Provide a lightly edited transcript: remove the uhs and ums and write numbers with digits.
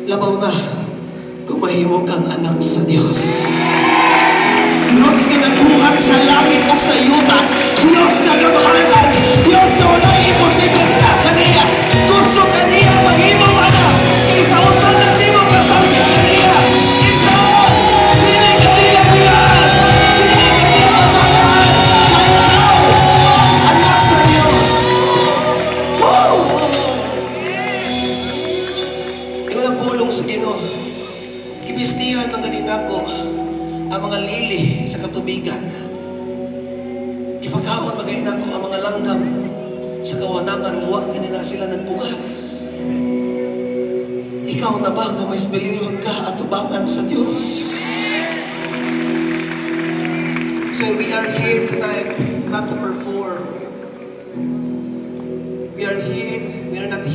labaw na kung mahimo kang anak sa Dios. Diyos nga nagbuhat sa langit o sa yuta, Diyos nga namahalan, Diyos nga wala imposible sa kaniya. Gusto kaniya mahimo anak, isa-usan na di mo kasambit kaniya. Isa, dili kaniya bilaan, dili kaniya masakaan, kaya ikaw, anak sa Diyos. Wow! Ikaw ang pulong sa Ginoo. Ibistihan mga ninako ang mga lili sa katubigan. Ipaghaon magayin ako ang mga langgam sa kawanangan huwag ganina sila nagbugas. Ikaw na ba nga may bililhon ka at tubangan sa Diyos? So we are here tonight